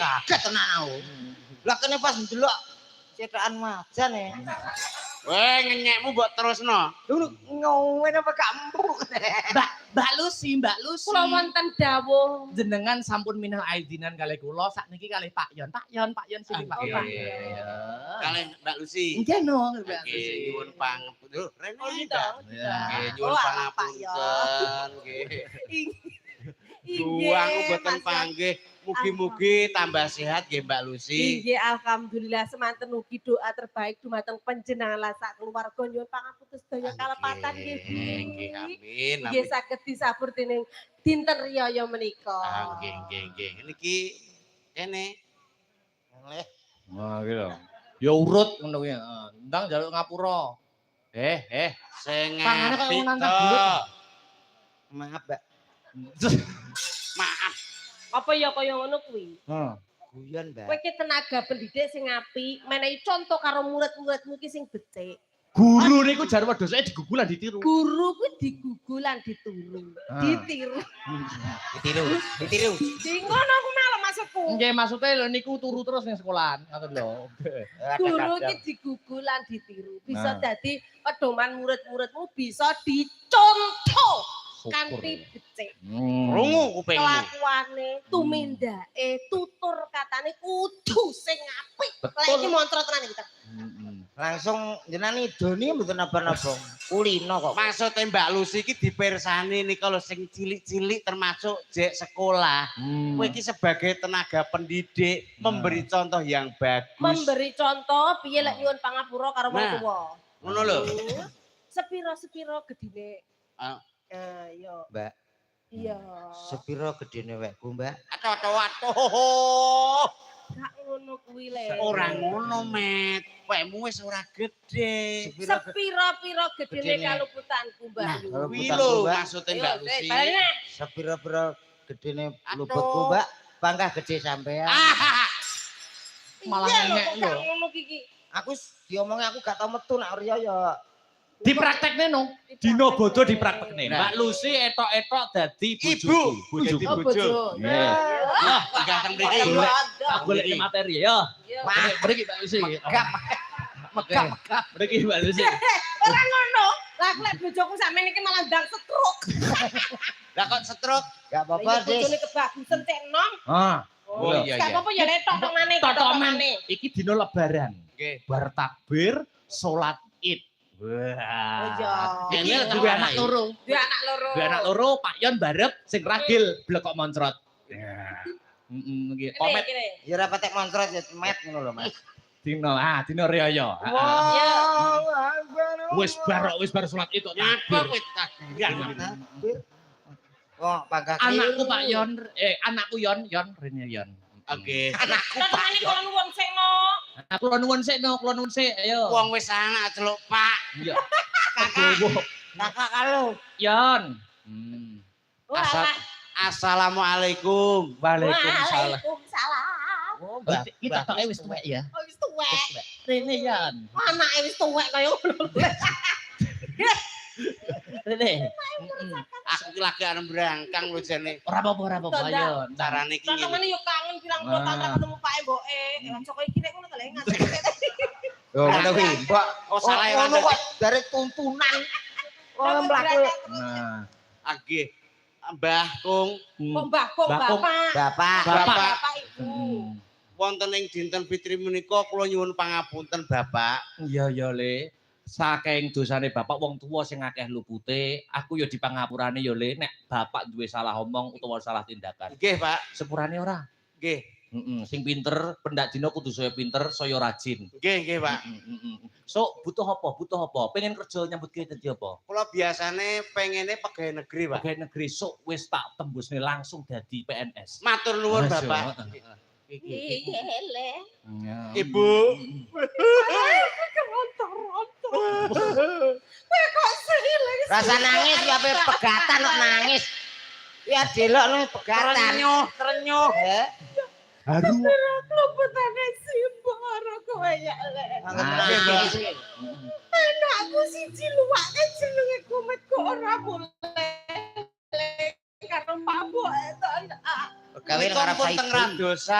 kaget tenan aku. Lah kene pas ndelok cetakan majan ya. Weh ngenyekmu mbok terusno. Lho ngowen apa gak empuk. Mbak Lucy. Kula wonten dawuh. Jenengan sampun minal aidinan kalih kula sakniki kalih Pak Yon. Pak Yon sini Pak Yon. Kalih Mbak Lucy. Nggih no, Mbak Nggih Lucy. nyuwun pangapunten. Rene Gitu. nggih nyuwun pangapunten nggih. Juang Inggih, mboten Mas. panggih. Mugi-mugi tambah sehat nggih Mbak Lucy. Inggih alhamdulillah semanten ugi doa terbaik dumateng panjenengan lan sak keluarga nyuwun pangapunten sedaya kalepatan nggih. Nggih amin. Nggih saged disabur dening dinten riyaya menika. Nggih. Niki kene. Wah iki lho. Ya urut ngono kuwi. Ndang njaluk ngapura. Sing Tangane kok apik nantang to. bulut. Maaf, Mbak. Maaf. Apa ya kaya ngono kuwi? Guyon, Mbak. Kowe iki tenaga pendidik sing apik, menehi contoh karo murid-muridmu iki sing becik. Guru niku jar wedhose digugulan ditiru. Guru kuwi digugulan dituru, ditiru. Ditiru. Di ngono ku malah maksudku. Nggih maksude lho niku turu terus ning sekolahan, ngoten lho. Guru iki digugulan ditiru. Bisa dadi pedoman murid-muridmu bisa dicontoh kanthi becik. Rungu kupingmu. Kelakuane, tumindake, tutur katane kudu sing apik. Lah iki montrot tenan iki. Langsung jenengan idoni mboten napa-napa. Kulino kok. Maksudnya Mbak Lucy iki dipirsani nih kalau sing cilik-cilik termasuk jek sekolah. Kowe iki sebagai tenaga pendidik memberi contoh yang bagus. Memberi contoh piye lek nyuwun pangapura karo wong tuwa. Ngono lho. Sepiro-sepiro gedine. Yo. Mbak, Iya. sepiro gedene wekku, Mbak? Atuh. Gak ngono kuwi le. Ora ngono, Met. Wekmu wis ora gede. Sepiro-piro gedene Gedene. kaluputanku, Mbak. Kalau Kuwi butanku, lho Mbak. maksudnya Mbak Lucy. Sepiro-piro gedene luputku, Mbak? Bangga gede sampean. Malah ngengek lho. Gak ngono iki. Aku diomongi aku gak tau metu nak riyo ya. Dipraktekne no. Dino bodo dipraktekne. Mbak Lucy etok-etok dadi bojoku. Oh, bojo. Ah, ganteng mriki. Tak golek materi ya. Mriki Mbak Lucy. Megap. Mriki Mbak Lucy. Ora ngono. Lah lek bojoku sampeyan iki malah ndang setruk. Lah kok stroke? Gak apa-apa, Sis. Bojone kebagusan cek nom. Oh iya Gak iya. apa-apa ya nek tok maneh Totomen iki dino lebaran. Nggih. Bar takbir, salat Id. Oh Wah. iya. Ini Iki duwe anak loro. Duwe anak loro. Duwe anak loro, Pak Yon barep sing ragil blek kok moncrot. Nggih. Komet Ya ora patek moncrot ya met ngono lho, Mas. dino riyaya. Wis bar salat Id kok Nyapa takbir. kowe takbiran. Oh, pangkah Anakku Pak Yon, anakku Yon rene Yon. Oke. Katane kula nuwun sik no. Kula nuwun sik, ayo. Wong wis anak celuk Pak. Iya. kakak kalau. Yon. Walah. Assalamualaikum. Waalaikumsalam. Waalaikumsalam. Oh, Iki toke wis tuwek ya. Oh wis tuwek. Rene Yon. Anake wis tuwek kaya ngono. Rene. Aku ki lagi arep brangkang lho jane. Ora apa-apa Yon. Carane ki ngene. Katane yo kangen bilang kok tanpa ketemu Pak Mboke. Cocok iki nek ngono to lek ngajak. Yo ngono kuwi. Mbak, Oh salah ya. ngono kok dari tuntunan. Oh, mlaku. Nah, Nggih. Mbah Kung Kok Mbah kok Bapak. Bapak. Bapak Ibu. wonten ing dinten fitri menika kula nyuwun pangapunten Bapak. iya Le. Saking dosane bapak wong tuwa sing akeh lupute, aku ya dipangapurane ya Le nek bapak duwe salah omong utawa salah tindakan. Nggih, Pak. Sepurane ora. Nggih. Sing pinter, pendak dina kudu saya pinter, saya rajin. Nggih, Pak. So, butuh apa? Pengen kerja nyambut gawe dadi apa? Kula biasane pengene pegawai negeri, Pak. Pegawai negeri sok wis tak tembusne langsung dadi PNS. Matur nuwun, Bapak. Iya le. Ibu. Kerontor-rontor. Kowe kok sile. Rasa nangis tapi pegatan kok nangis. Ya delok lu pegatan. Trenyuh. Haru. Luputane simbara kowe ya le. Anakku siji luwake jenenge kumet kok ora boleh. Karo pabuk to. Pegawai ngarep Pun teng Saidi. Radosa.